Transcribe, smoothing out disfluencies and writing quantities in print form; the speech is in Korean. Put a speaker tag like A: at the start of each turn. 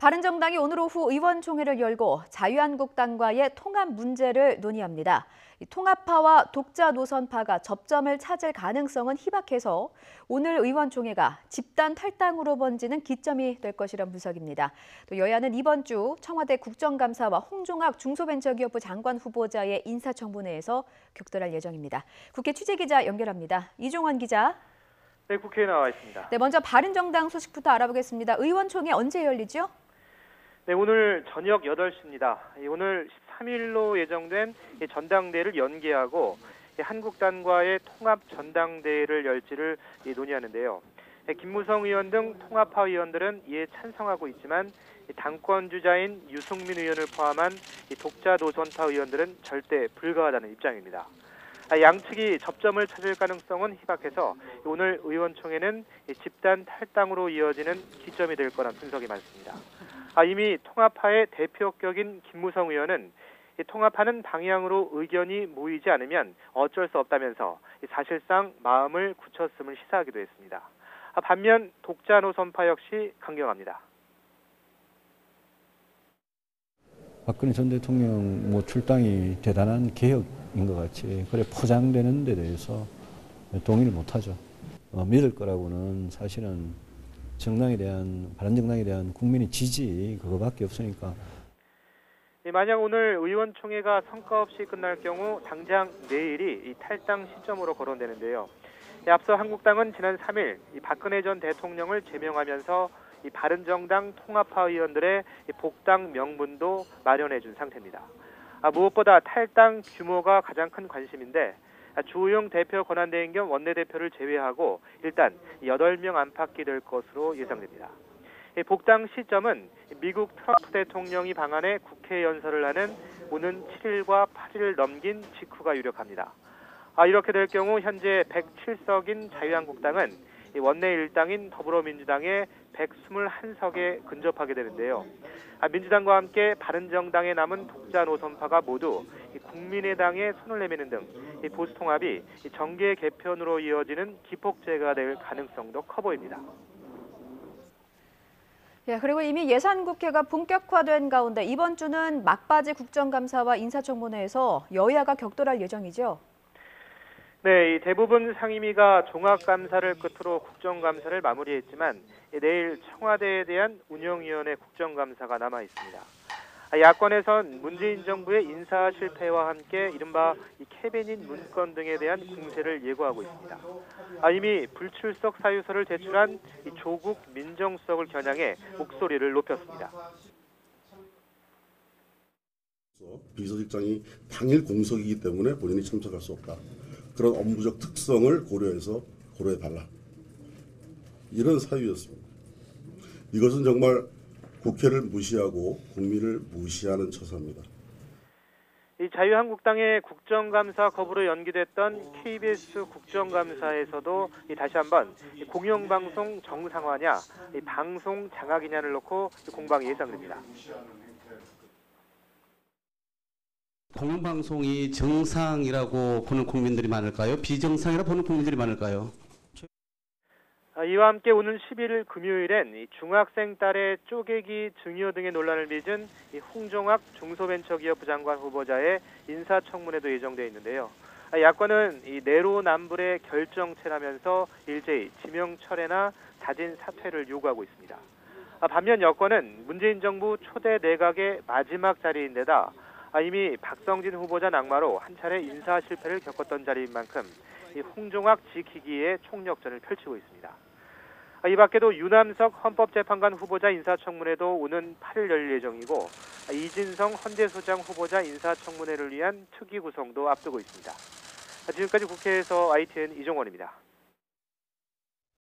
A: 바른정당이 오늘 오후 의원총회를 열고 자유한국당과의 통합 문제를 논의합니다. 통합파와 독자 노선파가 접점을 찾을 가능성은 희박해서 오늘 의원총회가 집단 탈당으로 번지는 기점이 될 것이란 분석입니다. 또 여야는 이번 주 청와대 국정감사와 홍종학 중소벤처기업부 장관 후보자의 인사청문회에서 격돌할 예정입니다. 국회 취재기자 연결합니다. 이종원 기자.
B: 네, 국회에 나와 있습니다.
A: 네, 먼저 바른정당 소식부터 알아보겠습니다. 의원총회 언제 열리죠?
B: 네, 오늘 저녁 8시입니다. 오늘 13일로 예정된 전당대회를 연기하고 한국당과의 통합 전당대회를 열지를 논의하는데요. 김무성 의원 등 통합파 의원들은 이에 찬성하고 있지만 당권 주자인 유승민 의원을 포함한 독자 노선파 의원들은 절대 불가하다는 입장입니다. 양측이 접점을 찾을 가능성은 희박해서 오늘 의원총회는 집단 탈당으로 이어지는 기점이 될 거란 분석이 많습니다. 이미 통합파의 대표격인 김무성 의원은 통합하는 방향으로 의견이 모이지 않으면 어쩔 수 없다면서 사실상 마음을 굳혔음을 시사하기도 했습니다. 반면 독자 노선파 역시 강경합니다.
C: 박근혜 전 대통령 출당이 대단한 개혁인 것 같이 그래 포장되는 데 대해서 동의를 못하죠. 믿을 거라고는 사실은 정당에 대한, 바른정당에 대한 국민의 지지 그거밖에 없으니까.
B: 만약 오늘 의원총회가 성과 없이 끝날 경우 당장 내일이 탈당 시점으로 거론되는데요. 앞서 한국당은 지난 3일 박근혜 전 대통령을 제명하면서 바른정당 통합파 의원들의 복당 명분도 마련해준 상태입니다. 무엇보다 탈당 규모가 가장 큰 관심인데 주호영 대표 권한대행 겸 원내대표를 제외하고 일단 8명 안팎이 될 것으로 예상됩니다. 복당 시점은 미국 트럼프 대통령이 방한해 국회 연설을 하는 오는 7일과 8일을 넘긴 직후가 유력합니다. 이렇게 될 경우 현재 107석인 자유한국당은 원내 일당인 더불어민주당의 121석에 근접하게 되는데요. 민주당과 함께 바른정당에 남은 독자 노선파가 모두 국민의당에 손을 내미는 등 보수 통합이 정계 개편으로 이어지는 기폭제가 될 가능성도 커 보입니다.
A: 그리고 이미 예산국회가 본격화된 가운데 이번 주는 막바지 국정감사와 인사청문회에서 여야가 격돌할 예정이죠?
B: 네, 대부분 상임위가 종합감사를 끝으로 국정감사를 마무리했지만 내일 청와대에 대한 운영위원회 국정감사가 남아 있습니다. 야권에선 문재인 정부의 인사 실패와 함께 이른바 캐비닛 문건 등에 대한 공세를 예고하고 있습니다. 이미 불출석 사유서를 제출한 조국 민정수석을 겨냥해 목소리를 높였습니다.
D: 비서실장이 당일 공석이기 때문에 본인이 참석할 수 없다. 그런 업무적 특성을 고려해달라. 이런 사유였습니다. 이것은 정말 국회를 무시하고 국민을 무시하는 처사입니다.
B: 자유한국당의 국정감사 거부로 연기됐던 KBS 국정감사에서도 다시 한번 공영방송 정상화냐, 방송 장악이냐를 놓고 공방이 예상됩니다.
E: 공영방송이 정상이라고 보는 국민들이 많을까요? 비정상이라고 보는 국민들이 많을까요?
B: 이와 함께 오는 11일 금요일엔 중학생 딸의 쪼개기 증여 등의 논란을 빚은 홍종학 중소벤처기업부 장관 후보자의 인사청문회도 예정돼 있는데요. 야권은 내로남불의 결정체라면서 일제히 지명 철회나 자진 사퇴를 요구하고 있습니다. 반면 여권은 문재인 정부 초대 내각의 마지막 자리인데다 이미 박성진 후보자 낙마로 한 차례 인사 실패를 겪었던 자리인 만큼 홍종학 지키기에 총력전을 펼치고 있습니다. 이 밖에도 유남석 헌법재판관 후보자 인사청문회도 오는 8일 열릴 예정이고 이진성 헌재소장 후보자 인사청문회를 위한 특위 구성도 앞두고 있습니다. 지금까지 국회에서 ITN 이종원입니다.